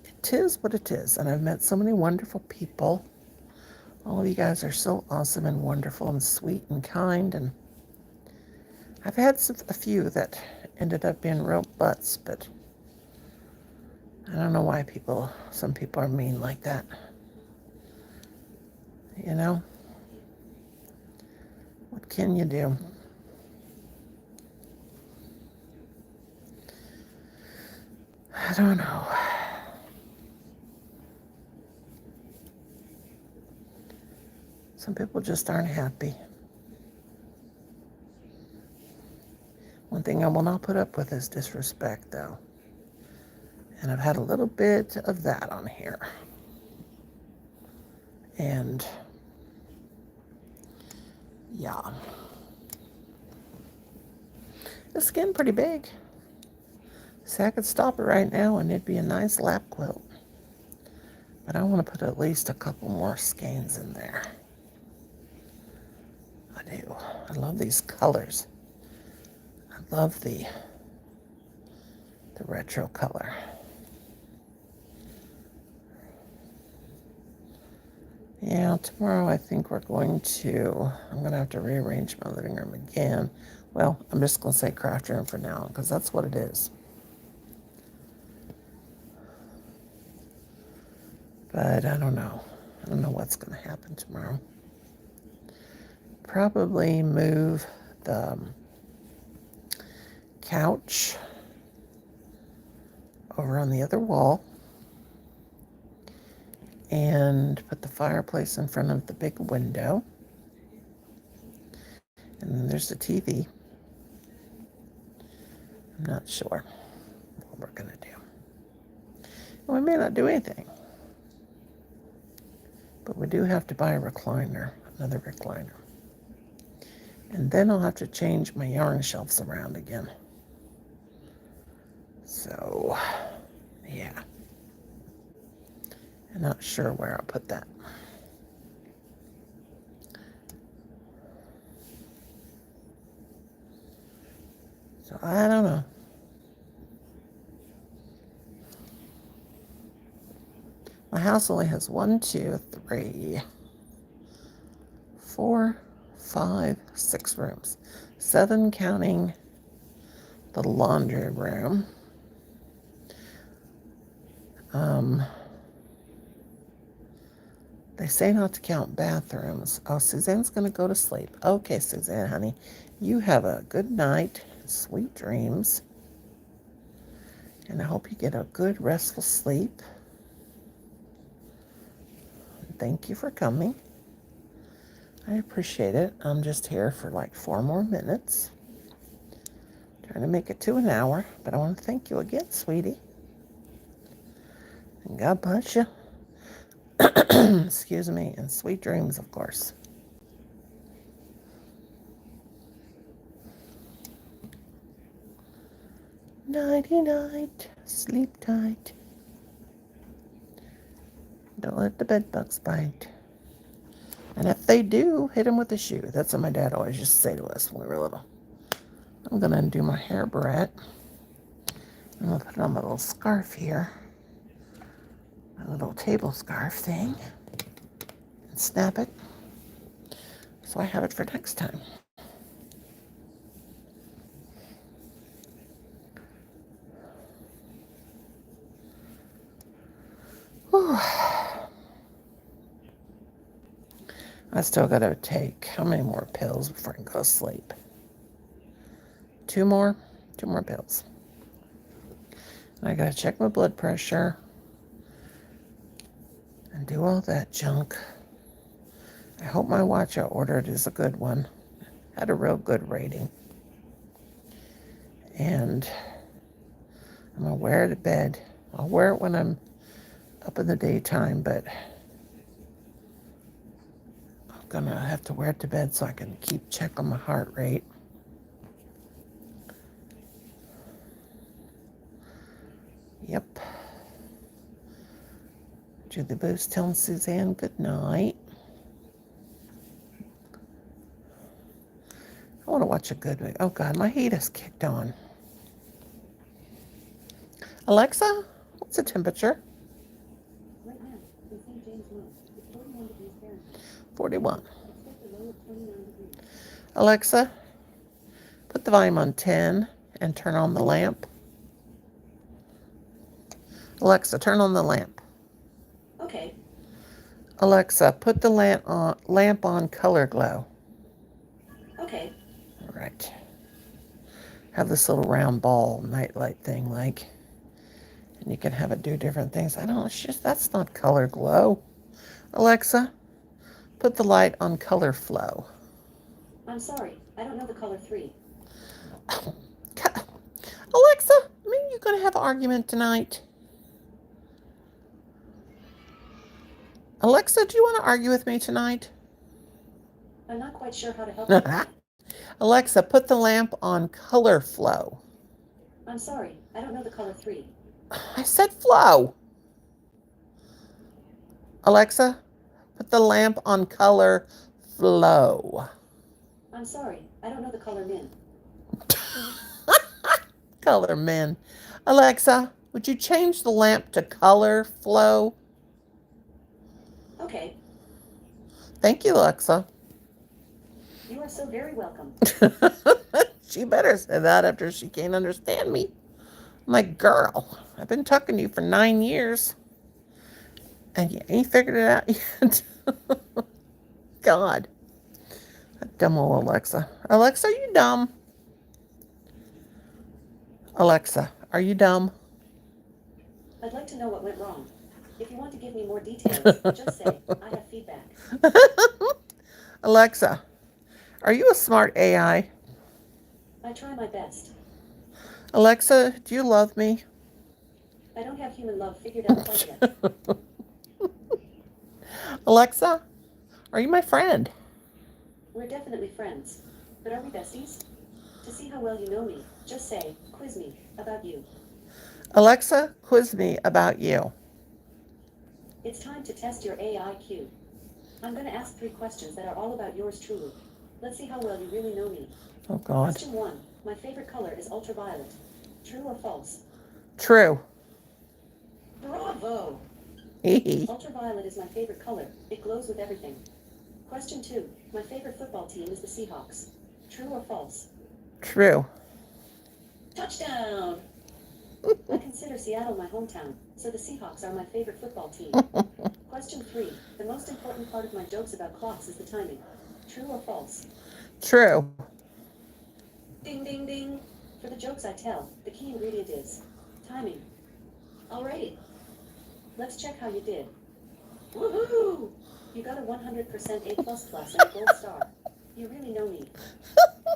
It is what it is, and I've met so many wonderful people. All of you guys are so awesome and wonderful and sweet and kind, and I've had a few that ended up being real butts, but I don't know why some people are mean like that. You know? What can you do? I don't know. Some people just aren't happy. One thing I will not put up with is disrespect, though. And I've had a little bit of that on here. And yeah. It's getting pretty big. See, I could stop it right now and it'd be a nice lap quilt. But I want to put at least a couple more skeins in there. I do. I love these colors. I love the retro color. Yeah, tomorrow I think I'm going to have to rearrange my living room again. Well, I'm just going to say craft room for now, because that's what it is. But I don't know. I don't know what's going to happen tomorrow. Probably move the couch over on the other wall and put the fireplace in front of the big window. And then there's the TV. I'm not sure what we're going to do. We may not do anything. But we do have to buy a recliner, another recliner. And then I'll have to change my yarn shelves around again. So, yeah. I'm not sure where I'll put that. So, I don't know. My house only has 1, 2, 3, 4, 5, 6 rooms. 7 counting the laundry room. They say not to count bathrooms. Oh, Suzanne's going to go to sleep. Okay, Suzanne, honey. You have a good night. Sweet dreams. And I hope you get a good, restful sleep. Thank you for coming. I appreciate it. I'm just here for like 4 more minutes. Trying to make it to an hour. But I want to thank you again, sweetie. And God bless you. Excuse me. And sweet dreams, of course. Nighty night. Sleep tight. Don't let the bed bugs bite. And if they do, hit them with a shoe. That's what my dad always used to say to us when we were little. I'm going to undo my hair barrette. I'm going to put on my little scarf here. My little table scarf thing. And snap it. So I have it for next time. Whew. I still got to take how many more pills before I can go to sleep? 2 more? 2 more pills. I got to check my blood pressure and do all that junk. I hope my watch I ordered is a good one. Had a real good rating. And I'm going to wear it to bed. I'll wear it when I'm up in the daytime, but I'm going to have to wear it to bed so I can keep checking my heart rate. Yep. Julie Boo's telling Suzanne good night. I want to watch a good movie. Oh, God, my heat has kicked on. Alexa, what's the temperature? Right now, in St. James Road, it's 41 degrees Fahrenheit. 41. Expect a low of 29 degrees. Alexa, put the volume on 10 and turn on the lamp. Alexa, turn on the lamp. Okay. Alexa, put the lamp on color glow. Okay. All right. Have this little round ball nightlight thing, like, and you can have it do different things. I don't know, it's just, that's not color glow. Alexa, put the light on color flow. I'm sorry, I don't know the color 3. Alexa, I mean, you're going to have an argument tonight. Alexa, do you want to argue with me tonight? I'm not quite sure how to help you. Alexa, put the lamp on color flow. I'm sorry, I don't know the color 3. I said flow. Alexa, put the lamp on color flow. I'm sorry, I don't know the color min. Color men. Alexa, would you change the lamp to color flow? Okay. Thank you, Alexa. You are so very welcome. She better say that after she can't understand me. I'm like, girl, I've been talking to you for 9 years. And you ain't figured it out yet. God. That dumb old Alexa. Alexa, are you dumb? Alexa, are you dumb? I'd like to know what went wrong. If you want to give me more details, just say, I have feedback. Alexa, are you a smart AI? I try my best. Alexa, do you love me? I don't have human love figured out quite yet. Alexa, are you my friend? We're definitely friends. But are we besties? To see how well you know me, just say, quiz me, about you. Alexa, quiz me about you. It's time to test your AIQ. I'm going to ask 3 questions that are all about yours truly. Let's see how well you really know me. Oh, God. Question 1. My favorite color is ultraviolet. True or false? True. Bravo! Ultraviolet is my favorite color. It glows with everything. Question 2. My favorite football team is the Seahawks. True or false? True. Touchdown! I consider Seattle my hometown, so the Seahawks are my favorite football team. Question 3. The most important part of my jokes about clocks is the timing. True or false? True. Ding, ding, ding. For the jokes I tell, the key ingredient is timing. Alrighty. Let's check how you did. Woohoo! You got a 100% A++ and a gold star. You really know me.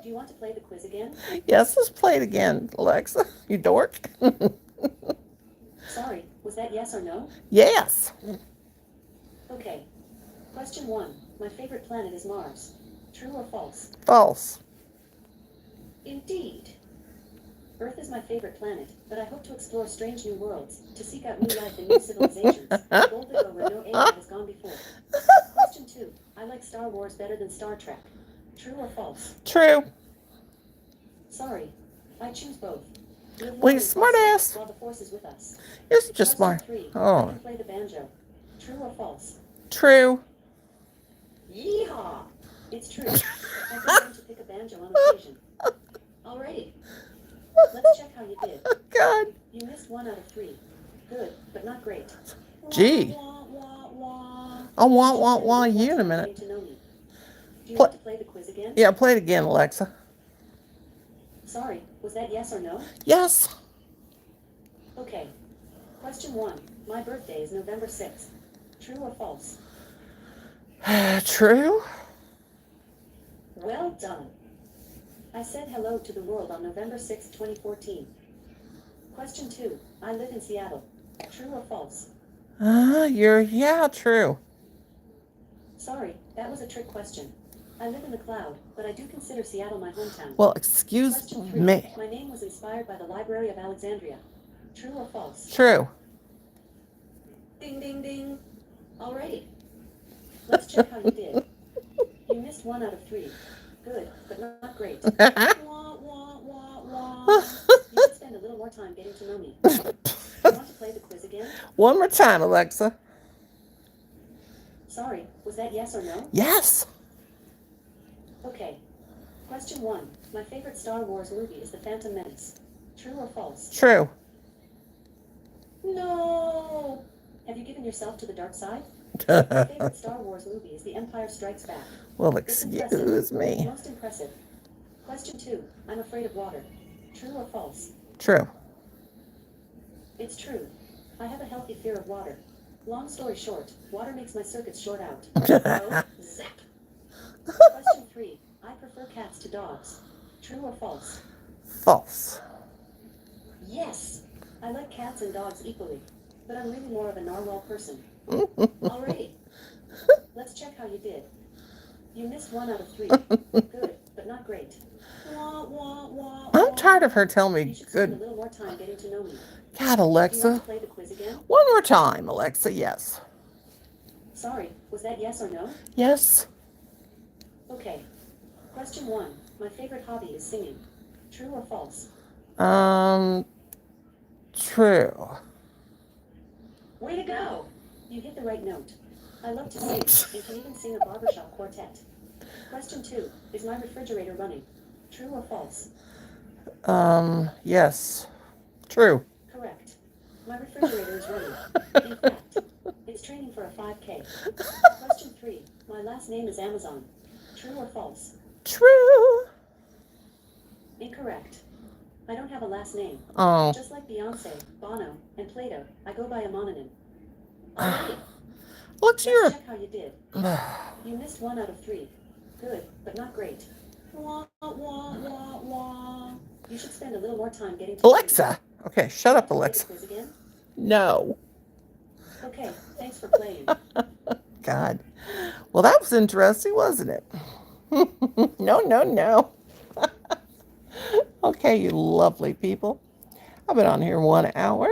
Do you want to play the quiz again? Yes, let's play it again, Alexa. You dork. Sorry, was that yes or no? Yes. Okay. Question 1. My favorite planet is Mars. True or false? False. Indeed. Earth is my favorite planet, but I hope to explore strange new worlds, to seek out new life and new civilizations, to boldly go where no alien has gone before. Question 2. I like Star Wars better than Star Trek. True or false? True. Sorry, I choose both. Well, you smart ass. While the Force is with us. You're just smart. Question 3. I Oh, can play the banjo. True or false? true. Yeehaw! It's true. I've been known to pick a banjo on occasion. Alrighty. Let's check how you did. God. You missed 1 out of 3. Good, but not great. Gee. Wah, wah, wah. I want you in a minute. Getting to know me. Do you Pl- want to play the quiz again? Yeah, play it again, Alexa. Sorry, was that yes or no? Yes. Okay. Question 1. My birthday is November 6th. True or false? True. Well done. I said hello to the world on November 6, 2014. Question 2. I live in Seattle. True or false? Yeah, true. Sorry, that was a trick question. I live in the cloud, but I do consider Seattle my hometown. Well, excuse Question 3. me. My name was inspired by the Library of Alexandria. True or false? True. Ding, ding, ding. Alrighty. Let's check how you did. You missed 1 out of 3. Good, but not great. Wah, wah, wah, wah. You should spend a little more time getting to know me. Do you want to play the quiz again? One more time, Alexa. Sorry, was that yes or no? Yes. Okay. Question 1. My favorite Star Wars movie is The Phantom Menace. True or false? True. No! Have you given yourself to the dark side? My favorite Star Wars movie is The Empire Strikes Back. Well, It's excuse impressive. me. Most impressive. Question 2. I'm afraid of water. True or false? True. It's true. I have a healthy fear of water. Long story short, water makes my circuits short out. Oh, zap. Question 3. I prefer cats to dogs. True or false? False. Yes. I like cats and dogs equally, but I'm really more of a narwhal person. Alrighty. Let's check how you did. You missed 1 out of 3. Good, but not great. Wah, wah, wah, I'm wah. tired of her telling You me should spend a good. little more time getting to know me. God, Do you want Alexa. to play the quiz again? One more time, Alexa. Yes. Sorry, was that yes or no? Yes. Okay. Question 1. My favorite hobby is singing. True or false? True. Way to go! You hit the right note. I love to sing and can even sing a barbershop quartet. Question 2. Is my refrigerator running? True or false? Yes. True. Correct. My refrigerator is running. In fact, it's training for a 5K. Question 3. My last name is Amazon. True or false? True. Incorrect. I don't have a last name. Oh. Just like Beyonce, Bono, and Plato, I go by a mononym. Alrighty. What's Let's your... check how you did. You missed 1 out of 3. Good, but not great. Wah, wah, wah, wah. You should spend a little more time getting to Alexa. Okay, shut up, Play the Alexa. quiz again? No. Okay, thanks for playing. God. Well, that was interesting, wasn't it? No. Okay, you lovely people. I've been on here 1 hour.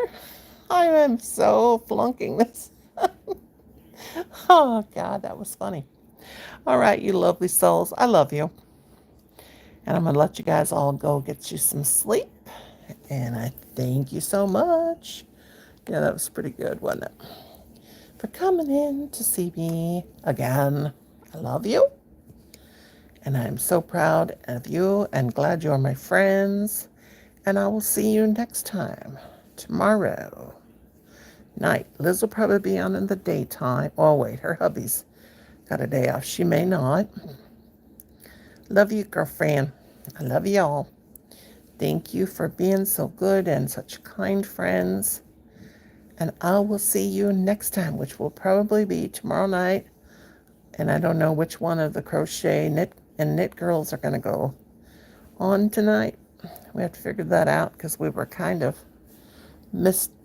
I am so flunking this. Oh, God, that was funny. All right, you lovely souls. I love you. And I'm going to let you guys all go get you some sleep. And I thank you so much. Yeah, that was pretty good, wasn't it? For coming in to see me again. I love you. And I'm so proud of you and glad you're my friends. And I will see you next time, tomorrow. night. Liz will probably be on in the daytime. Oh, wait, her hubby's got a day off. She may not. Love you, girlfriend. I love y'all. Thank you for being so good and such kind friends. And I will see you next time, which will probably be tomorrow night. And I don't know which one of the crochet knit girls are going to go on tonight. We have to figure that out because we were kind of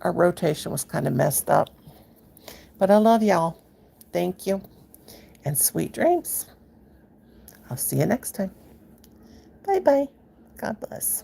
our rotation was kind of messed up. But I love y'all. Thank you. And sweet dreams. I'll see you next time. Bye-bye. God bless.